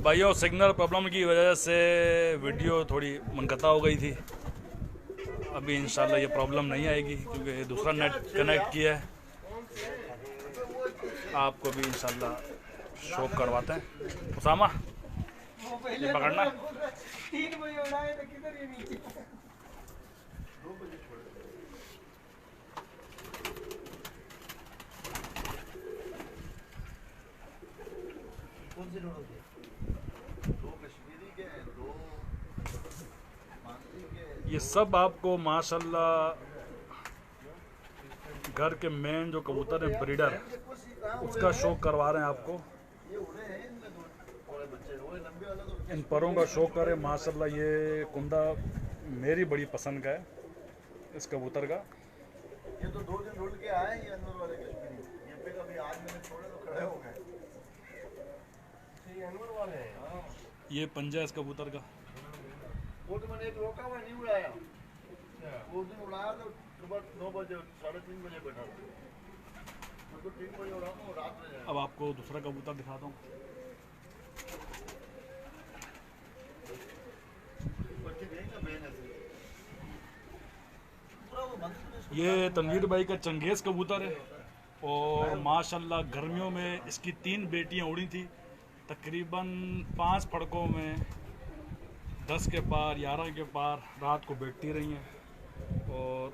भाइयों signal problem की वजह से वीडियो थोड़ी मुनक़ता हो गई थी। अभी इंशाल्लाह ये प्रॉब्लम नहीं आएगी क्योंकि दूसरा नेट कनेक्ट किया है। आपको भी इंशाल्लाह शो करवाते हैं। उसामा ये पकड़ना। कौन सी रोड होती है? दो कश्मीरी के हैं, दो मानसी के। ये सब आपको माशाल्लाह घर के मेन जो कबूतर है ब्रीडर उसका शो करवा रहे हैं आपको। इन परों का शो करें माशाल्लाह। ये कुंदा मेरी बड़ी पसंद का है इस कबूतर का। ये तो 2 दिन उड़ के आए ये अनवर वाले कश्मीरी। ये पे कभी आज मैंने छोड़े तो खड़े हो गए। ये अनवर वाले हैं। हाँ। ये पंजा इस कबूतर का। वो तो मैंने एक रोका हुआ नहीं उड़ाया। वो दिन उड़ाया तो सुबह 9 बजे 3:30 बजे बैठा था। मैं तो 3 बजे उड़ा हूँ रात में। अब आपको दूसरा कबूतर दिखाता हूँ। ये तनवीर भाई का चंगेज़ कबूतर है और माशाल्लाह गर्मियों में इसकी 3 बेटियां उड़ी थी। तकरीबन 5 फड़कों में 10 के पार 11 के पार रात को बैठती रही हैं। और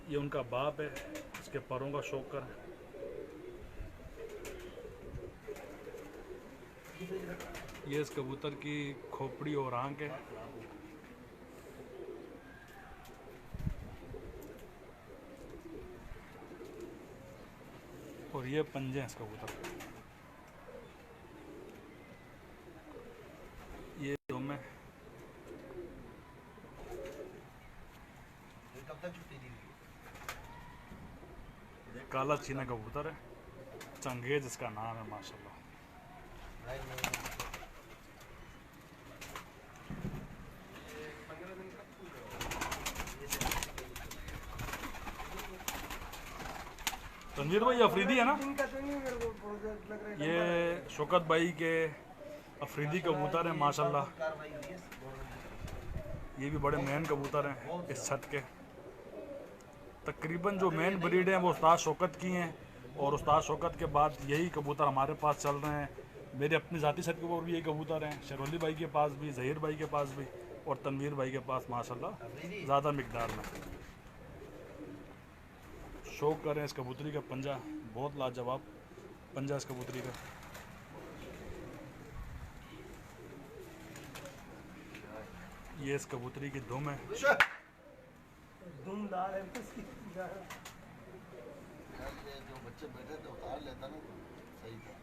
ये उनका बाप है। इसके परों का शौक कर। ये इस कबूतर की खोपड़ी और आंख है। और ये पंजे हैं इस कबूतर। ये दो में काला चीना कबूतर है। चंगेज इसका नाम है माशाल्लाह। तनवीर भाई अफरीदी है ना? ये शौकत भाई के अफरीदी कबूतर हैं माशाल्लाह। ये भी बड़े मेन कबूतर हैं इस छत के। तकरीबन जो मेन ब्रीड हैं वो उस्ताद शौकत की हैं और उस्ताद शौकत के बाद यही कबूतर हमारे पास चल रहे हैं। मेरे अपनी ज़ाती छत के ऊपर भी यही कबूतर हैं। शेरवली भाई के पास भी, ज़हीर भाई के पास भी और तनवीर भाई के पास माशाल्लाह ज़्यादा मिकदार में। शौक करें इस कबूतरी का पंजा बहुत लाजवाब पंजा इस कबूतरी का। ये इस कबूतरी की दुम है। दुमदार है उसकी। जो बच्चे बैठे थे उतार लेता ना तो सही था।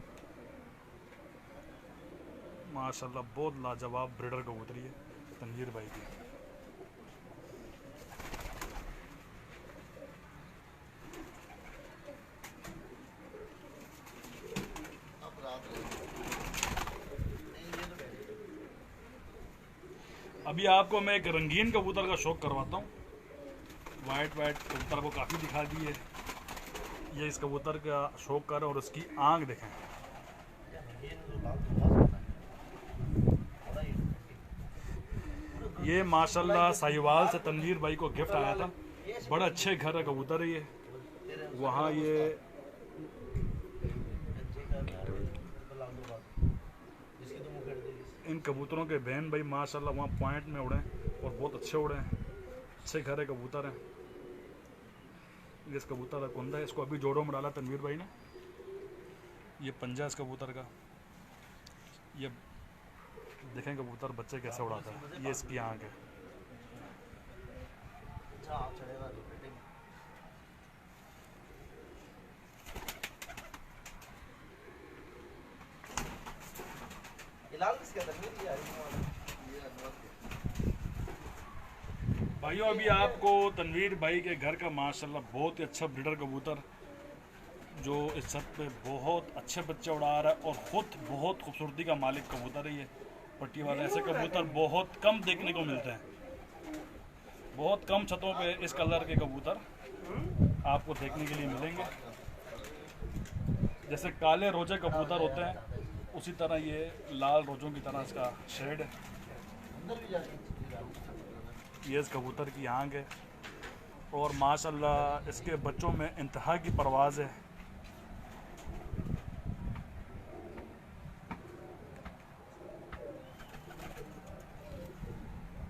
माशाल्लाह बहुत लाजवाब ब्रीडर कबूतरी है तनवीर भाई की। अभी आपको मैं एक रंगीन कबूतर का शौक करवाता हूँ। वाइट कबूतर को काफ़ी दिखा दी है। ये इस कबूतर का शौक कर और उसकी आंख देखें। ये माशाल्लाह साहिवाल से तनवीर भाई को गिफ्ट आया था। बड़े अच्छे घर का कबूतर है ये। वहाँ ये इन कबूतरों के बहन भाई माशाल्लाह वहाँ पॉइंट में उड़े और बहुत अच्छे उड़े हैं। अच्छे घर कबूतर हैं। इस कबूतर का कुंदा है। इसको अभी जोड़ों में डाला तनवीर भाई ने। ये पंजा इस कबूतर का। ये देखें कबूतर बच्चे कैसे उड़ाता है। ये इसकी आँख है। भाइयों अभी आपको तनवीर भाई के घर का माशाल्लाह बहुत ही अच्छा ब्रीडर कबूतर जो इस छत पे बहुत अच्छे बच्चे उड़ा रहा है और ख़ुद बहुत खूबसूरती का मालिक कबूतर है ये पट्टी वाला। ऐसे कबूतर बहुत कम देखने को मिलते हैं। बहुत कम छतों पे इस कलर के कबूतर आपको देखने के लिए मिलेंगे। जैसे काले रोजे कबूतर होते हैं उसी तरह ये लाल रोजों की तरह इसका शेड है। अंदर भी जाती है। ये इस कबूतर की आंख है और माशाल्लाह इसके बच्चों में इंतहा की परवाज़ है।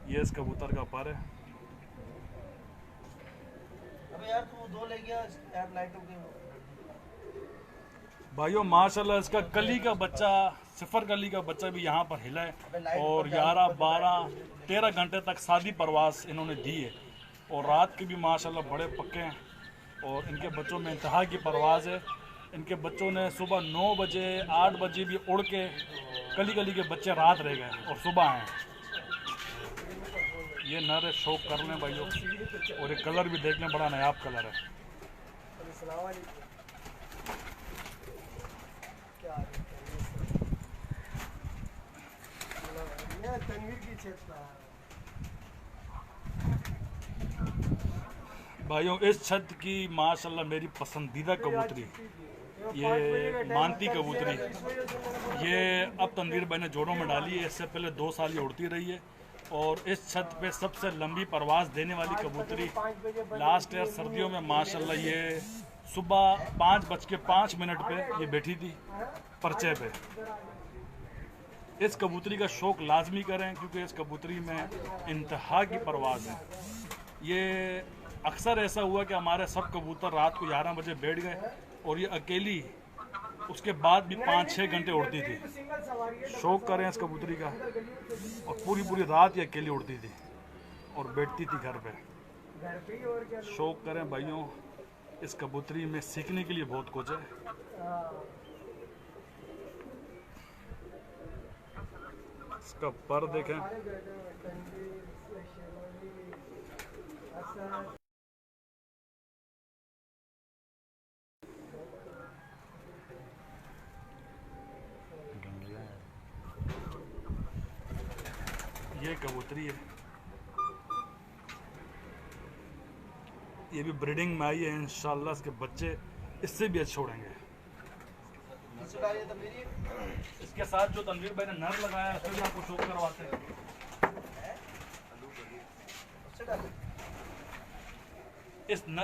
ये इस कबूतर का पर है। अबे यार तू 2 ले गया यार लाइटों के। भाइयों माशाल्लाह इसका कली का बच्चा, सिफर कली का बच्चा भी यहाँ पर हिला है और 11, 12, 13 घंटे तक सादी परवास इन्होंने दी है और रात के भी माशाल्लाह बड़े पक्के हैं और इनके बच्चों में इंतहा की परवाज़ है। इनके बच्चों ने सुबह 9 बजे 8 बजे भी उड़ के कली कली के बच्चे रात रह गए और सुबह हैं। ये नर है, शौक कर लें भाइयों। और ये कलर भी देख लें, बड़ा नायाब कलर है। भाइयों इस छत की माशाल्लाह मेरी पसंदीदा कबूतरी, ये मानती कबूतरी, ये अब तनवीर भाई ने जोड़ों में डाली है। इससे पहले 2 साल ये उड़ती रही है और इस छत पे सबसे लंबी परवाज़ देने वाली कबूतरी लास्ट ईयर सर्दियों में माशाल्लाह ये सुबह 5:05 पे ये बैठी थी पर्चे पे। इस कबूतरी का शौक़ लाजमी करें क्योंकि इस कबूतरी में इंतहा की परवाज़ है। ये अक्सर ऐसा हुआ कि हमारे सब कबूतर रात को 11 बजे बैठ गए और ये अकेली उसके बाद भी 5-6 घंटे उड़ती थी। शौक़ करें इस कबूतरी का। और पूरी पूरी रात ये अकेली उड़ती थी और बैठती थी घर पे। शौक़ करें भाइयों, इस कबूतरी में सीखने के लिए बहुत कुछ है। इसका पर देखें, ये कबूतरी है, ये भी ब्रीडिंग में आई है। इंशाल्लाह इसके बच्चे इससे भी अच्छे उड़ेंगे। इसके साथ जो तनवीर भाई ने नर लगाया है उसमें भी आपको शौक करवाते हैं।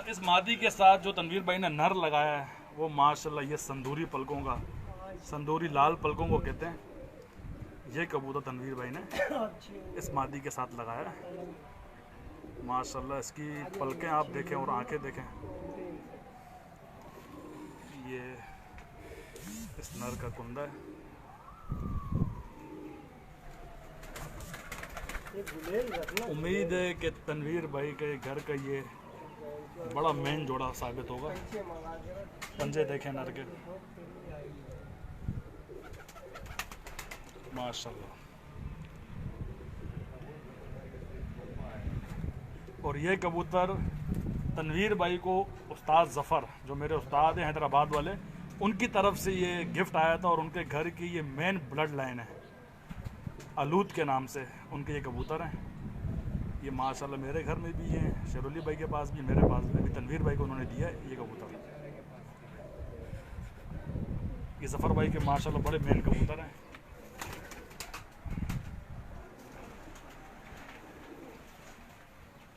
इस मादी के साथ जो तनवीर भाई ने नर लगाया है वो माशाल्लाह ये संदूरी पलकों का, संदूरी लाल पलकों को कहते हैं। ये कबूतर तनवीर भाई ने इस मादी के साथ लगाया है। माशाल्लाह इसकी पलकें आप देखें और आंखें देखें। ये इस नर का कुंदा है। उम्मीद है कि तनवीर भाई के घर का ये बड़ा मेन जोड़ा साबित होगा। पंजे देखें नर के, माशाल्लाह। और ये कबूतर तनवीर भाई को उस्ताद ज़फ़र, जो मेरे उस्ताद हैं हैदराबाद वाले, उनकी तरफ से ये गिफ्ट आया था और उनके घर की ये मेन ब्लड लाइन है। आलूद के नाम से उनके ये कबूतर हैं। ये माशाल्लाह मेरे घर में भी हैं, शेरुली भाई के पास भी, मेरे पास भी। अभी तनवीर भाई को उन्होंने दिया है ये कबूतर। ये ज़फ़र भाई के माशाल्लाह बड़े मेन कबूतर हैं।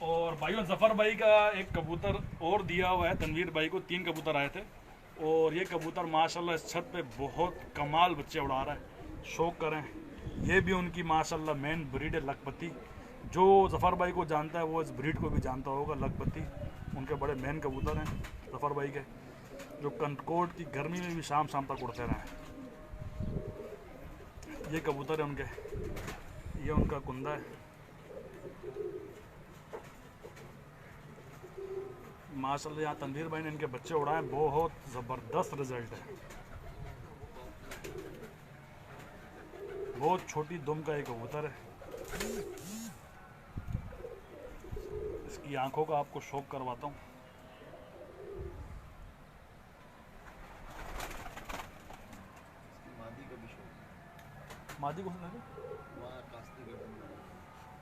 और भाइयों ज़फ़र भाई का एक कबूतर और दिया हुआ है तनवीर भाई को। 3 कबूतर आए थे और ये कबूतर माशाल्लाह इस छत पे बहुत कमाल बच्चे उड़ा रहा है। शौक़ करें, ये भी उनकी माशाल्लाह मेन ब्रीड है लखपति। जो ज़फ़र भाई को जानता है वो इस ब्रीड को भी जानता होगा, लखपति। उनके बड़े मेन कबूतर हैं ज़फ़र भाई के, जो कनकोट की गर्मी में भी शाम शाम तक उड़ते रहे। ये कबूतर है उनके, ये उनका कुंदा है। माशाल्लाह यहाँ तनवीर भाई ने इनके बच्चे उड़ाए, बहुत ज़बरदस्त रिज़ल्ट है। बहुत छोटी दुम का एक कबूतर है। इसकी आंखों का आपको शौक करवाता हूँ। मादी को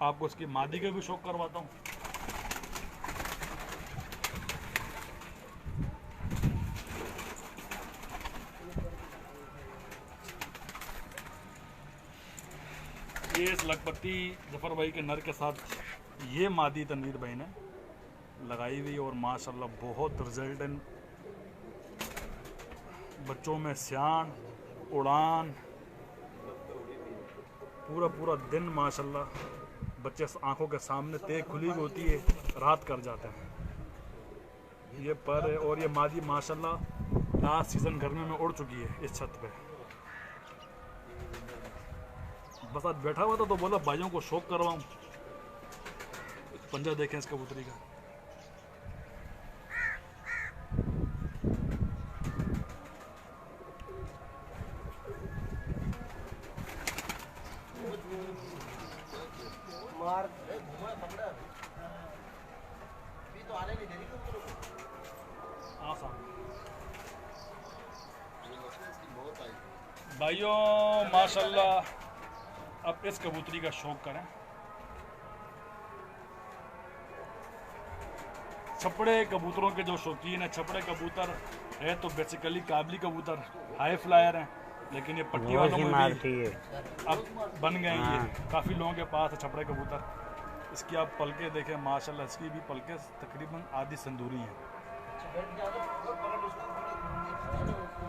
आपको इसकी मादी का भी शौक करवाता हूँ। ये इस लखपति जफर भाई के नर के साथ ये मादी तनवीर भाई ने लगाई हुई और माशाल्लाह बहुत रिजल्ट है। बच्चों में सियान, उड़ान, पूरा दिन माशाल्लाह बच्चे आंखों के सामने तेज खुली हुई होती है, रात कर जाते हैं। ये पर है और ये मादी माशाल्लाह लास्ट सीज़न गर्मी में उड़ चुकी है इस छत पे। बस आज बैठा हुआ था तो बोला भाइयों को शौक करवाऊं। पंजा देखें इस कबूतरी का। मार पकड़ा तो आने नहीं दे रही भाइयों माशाल्लाह अब इस कबूतरी का शौक करें। छपड़े कबूतरों के जो शौकीन है, छपड़े कबूतर है तो बेसिकली काबली कबूतर हाई फ्लायर हैं, लेकिन ये पट्टी वालों में भी अब बन गए हैं। ये काफ़ी लोगों के पास है छपड़े कबूतर। इसकी आप पलके देखें माशाल्लाह, इसकी भी पलके तकरीबन आधी संदूरी हैं।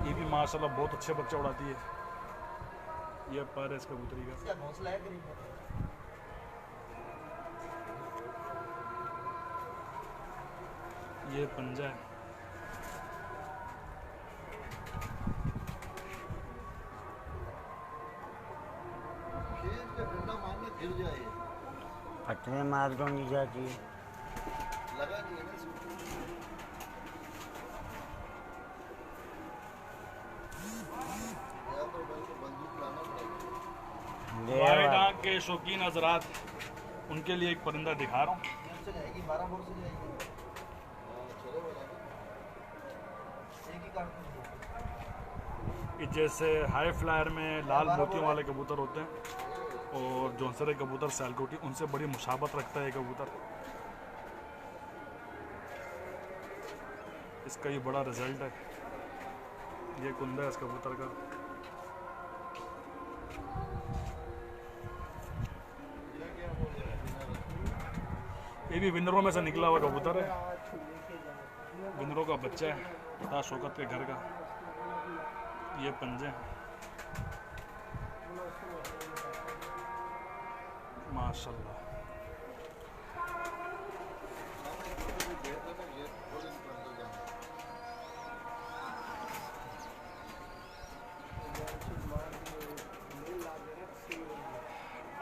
ये भी माशाल्लाह बहुत अच्छे बच्चे उड़ाती है। ये पर है इस कबूतरी का। ये पंजा है। गिर जाए पटने मार दो नहीं जाती है। लगा नहीं है ना इसको। या तो भाई को बंदूक लाना पड़ेगा। वाइड आंख के शौकीन हजरात, उनके लिए एक परिंदा दिखा रहा हूँ। से जाएगी 12 बोर से जाएगी। चलो वाला एक ही काट जैसे हाई फ्लायर में लाल मोतियों वाले कबूतर होते हैं और जौनसरे कबूतर सैलकोटी, उनसे बड़ी मुशाबत रखता है ये कबूतर। इसका ये बड़ा रिजल्ट है। ये कुंदा है इस कबूतर का। ये भी विनरों में से निकला हुआ कबूतर है। विनरों का बच्चा है, ताज शौकत के घर का। ये पंजे माशाल्लाह।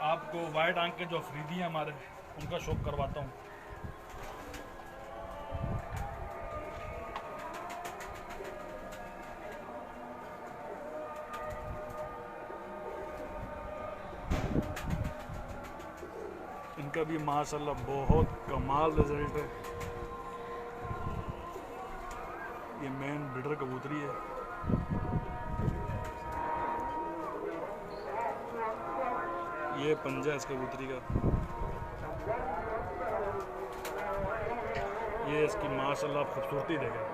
आपको वाइट आंख के जो अफरीदी हैं हमारे, उनका शौक करवाता हूँ। इनका भी माशाल्लाह बहुत कमाल रिजल्ट है। ये मेन ब्रीडर कबूतरी है। ये पंजा है इस कबूतरी का। ये इसकी माशाल्लाह आप खूबसूरती देखें।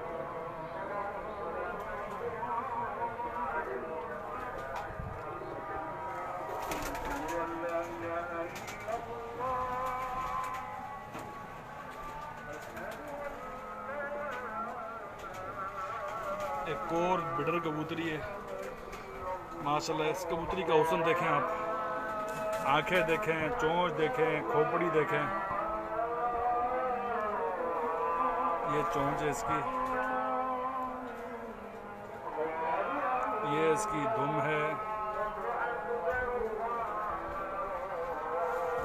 एक और बिडर कबूतरी है माशाल्लाह। इस कबूतरी का हुस्न देखें आप, आंखें देखें, चोंच देखें, खोपड़ी देखें। ये चोंच है इसकी, ये इसकी दुम है।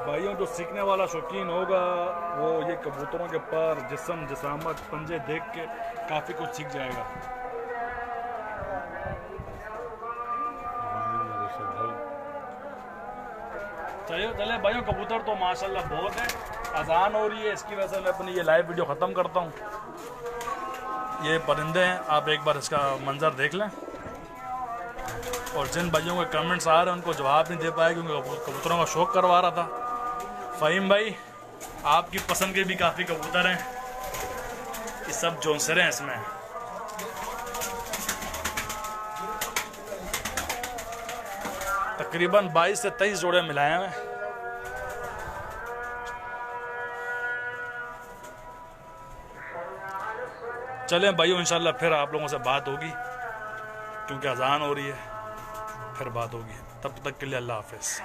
भाइयों जो सीखने वाला शौकीन होगा वो ये कबूतरों के पर जिस्म, जिसामत, पंजे देख के काफ़ी कुछ सीख जाएगा। चले भाइयों, कबूतर तो माशाल्लाह बहुत है। अजान हो रही है, इसकी वजह से मैं अपनी ये लाइव वीडियो ख़त्म करता हूँ। ये परिंदे हैं, आप एक बार इसका मंजर देख लें। और जिन भाइयों के कमेंट्स आ रहे हैं उनको जवाब नहीं दे पाए क्योंकि कबूतरों का शौक़ करवा रहा था। फ़हीम भाई, आपकी पसंद के भी काफ़ी कबूतर हैं। ये सब जौनसरे हैं इसमें। तकरीबन 22 से 23 जोड़े मिलाए हैं। चलें भाइयों, इंशाल्लाह फिर आप लोगों से बात होगी, क्योंकि अजान हो रही है, फिर बात होगी। तब तक के लिए अल्लाह हाफिज़।